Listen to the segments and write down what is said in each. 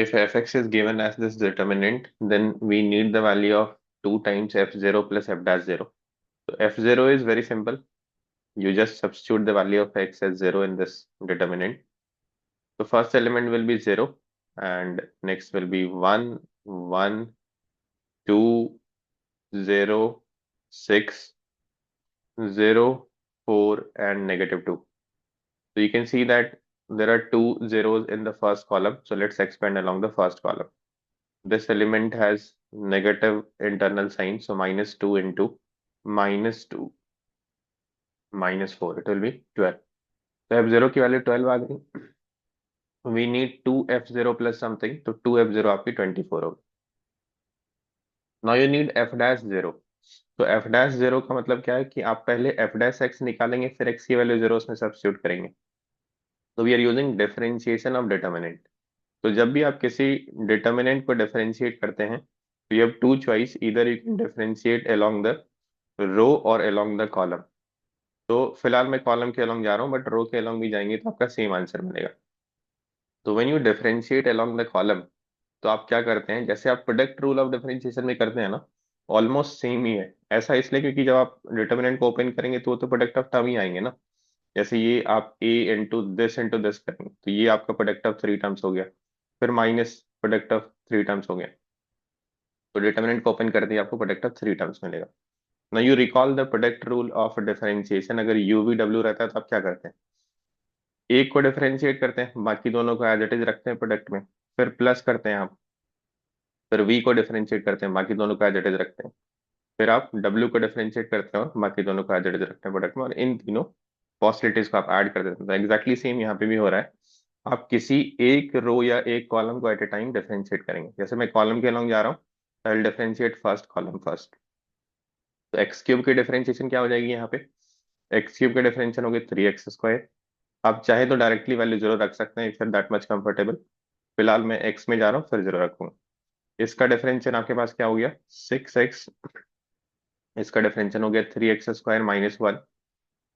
If fx is given as this determinant, then we need the value of 2 times f0 plus f dash 0. So f0 is very simple. You just substitute the value of x as 0 in this determinant. So first element will be 0 and next will be 1, 1, 2, 0, 6, 0, 4 and negative 2. So you can see that there are two zeros in the first column. So let's expand along the first column. This element has negative internal sign. So minus 2 into minus 2 minus 4. It will be 12. So f0 की value 12 आ गई. We need 2f0 plus something. तो 2f0 आपकी 24 होगी. Now you need f dash 0. तो f dash 0 का मतलब क्या है कि आप पहले f dash x निकालेंगे फिर x की वैल्यू 0 उसमें सब्स्टिट्यूट करेंगे. तो we are using differentiation of determinant. तो जब भी आप किसी डिटर्मिनेंट को डिफरेंशिएट करते हैं तो you have two choice. Either you can differentiate along the row और अलोंग द कॉलम. तो फिलहाल मैं कॉलम के अलोंग जा रहा हूँ बट रो के अलोंग भी जाएंगे तो आपका सेम आंसर मिलेगा. तो when you differentiate along the column तो आप क्या करते हैं, जैसे आप प्रोडक्ट रूल ऑफ डिफरेंशिएशन में करते हैं ना, ऑलमोस्ट सेम ही है. ऐसा इसलिए क्योंकि जब आप डिटर्मिनेंट को ओपन करेंगे तो वो तो प्रोडक्ट ऑफ टर्म ही आएंगे ना. जैसे ये आप a इंटू दिस करेंगे तो ये आपका प्रोडक्ट ऑफ थ्री टर्म्स हो गया. फिर minus product of three terms हो गया. तो डिटर्मिनेंट को ओपन कर दिया आपको प्रोडक्ट ऑफ थ्री टर्म्स मिलेगा. ना you recall the product rule of differentiation. अगर u v w रहता है तो आप क्या करते हैं, एक को डिफरेंशिएट करते हैं बाकी दोनों को एज इट इज रखते हैं प्रोडक्ट में. फिर प्लस करते हैं आप. फिर v को डिफरेंशिएट करते हैं बाकी दोनों को एज इट इज रखते हैं. फिर आप w को डिफरेंशिएट करते हैं और बाकी दोनों को एज इट इज रखते हैं प्रोडक्ट में, और इन तीनों पॉसिबिलिटीज को आप ऐड कर देते हैं. तो एग्जैक्टली सेम यहाँ पे भी हो रहा है. आप किसी एक रो या एक कॉलम को एट ए टाइम डिफरेंशिएट करेंगे. जैसे मैं कॉलम के अलॉन्ग जा रहा हूँ, I will differentiate first column first. तो एक्स क्यूब की डिफरेंशिएशन क्या हो जाएगी यहाँ पे, एक्स क्यूब की डिफरेंशिएशन होगी 3x स्क्वायर. आप चाहे तो डायरेक्टली वैल्यू जीरो रख सकते हैं इफ दैट मच कंफर्टेबल. फिलहाल मैं एक्स में जा रहा हूँ फिर जीरो रखूंगा. इसका डिफरेंशिएशन आपके पास क्या हो गया 6x. इसका डिफरेंशिएशन हो गया 3x स्क्वायर माइनस 1.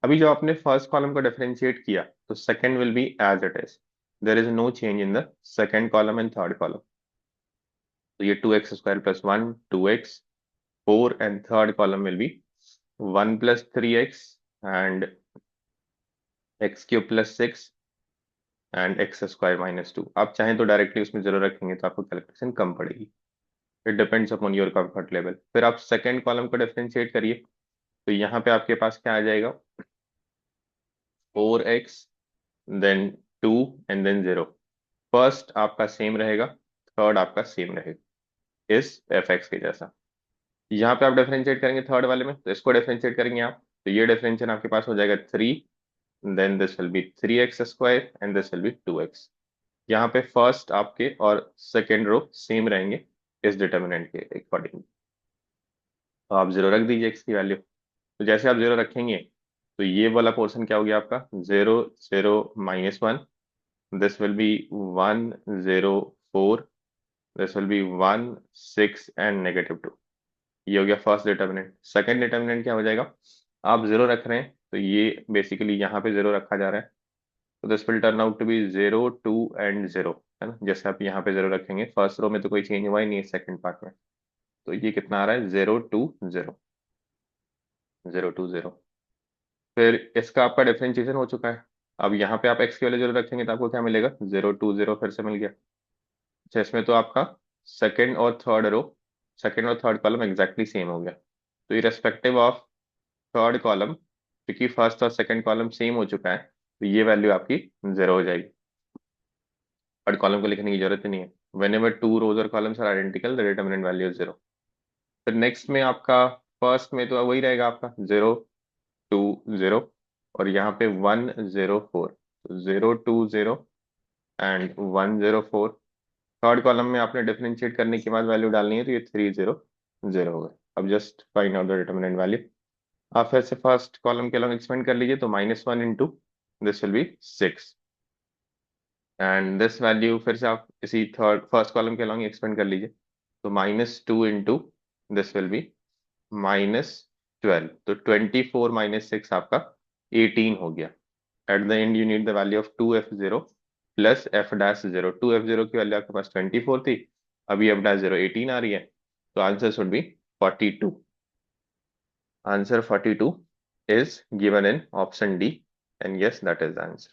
अभी जो आपने फर्स्ट कॉलम को डिफरेंशिएट किया तो second will be as it is. There is no change in the second column and third column. तो ये 2x square plus 1 2x 4 and third column will be 1 plus 3x and X cube plus 6 and X square minus 2. आप चाहें तो directly उसमें zero रखेंगे तो आपको calculation कम पड़ेगी. It depends upon your comfort level. फिर आप सेकंड कॉलम को डिफरेंशिएट करिए तो यहाँ पे आपके पास क्या आ जाएगा 4x then 2 and then 0. First आपका सेम रहेगा, थर्ड आपका सेम रहेगा इस एफ एक्स के जैसा. यहाँ पे आप डिफरेंशिएट करेंगे थर्ड वाले में तो इसको डिफरेंशिएट करेंगे आप तो ये डिफरेंशिएशन आपके पास हो जाएगा 3. Then this will be 3x square and this will be 2x. यहाँ पे फर्स्ट आपके और सेकेंड रो सेम रहेंगे इस डिटर्मिनेंट के अकॉर्डिंग. तो आप जीरो रख दीजिए x की वैल्यू. तो जैसे आप जीरो रखेंगे तो ये वाला पोर्शन क्या हो गया आपका 0 0 minus 1. This will be 1 0 4. This will be 1 6 and negative 2. ये हो गया फर्स्ट डिटर्मिनेंट. सेकंड डिटर्मिनेंट क्या हो जाएगा, आप जीरो रख रहे हैं तो ये बेसिकली यहाँ पे जीरो रखा जा रहा है. तो this will turn out to be 0 2 and 0, है ना. जैसे आप यहाँ पे जीरो रखेंगे फर्स्ट रो में तो कोई चेंज हुआ ही नहीं है सेकंड पार्ट में. तो ये कितना आ रहा है 0 2 0 0 2 0. फिर इसका आपका डिफरेंशिएशन हो चुका है. अब यहाँ पे आप एक्स की वैल्यू जीरो रखेंगे तो आपको क्या मिलेगा 0 2 0 फिर से मिल गया. अच्छा इसमें तो आपका सेकंड और थर्ड रो, सेकंड और थर्ड कॉलम एग्जैक्टली सेम हो गया. तो इरेस्पेक्टिव ऑफ थर्ड कॉलम, क्योंकि फर्स्ट और सेकंड कॉलम सेम हो चुका है तो ये वैल्यू आपकी जीरो हो जाएगी. थर्ड कॉलम को लिखने की जरूरत ही नहीं है. वेन एवर टू रोज और columns are identical the determinant value is zero. फिर नेक्स्ट में आपका फर्स्ट में तो वही रहेगा आपका 0 2 0 और यहाँ पे 1 0 4. तो 0 2 0 एंड 1 0 4. थर्ड कॉलम में आपने डिफरेंशिएट करने के बाद वैल्यू डालनी है तो ये 3 0 0 होगा. अब just find out the determinant value. आप फिर से फर्स्ट कॉलम के अलॉन्ग एक्सपेंड कर लीजिए तो minus 1 into this will B 6 and this value फिर से आप इसी थर्ड फर्स्ट कॉलम के अलॉन्ग एक्सपेंड कर लीजिए तो minus 2 into this will B -12. तो 24 माइनस 6 आपका 18 हो गया. At the end you need the value of 2f0. Plus F dash zero, two F zero की वैल्यू आपके पास 24 थी, अभी एफ डैश जीरो 18 आ रही है, तो answer should be 42. Answer 42 is given in option D, and yes, that is the answer.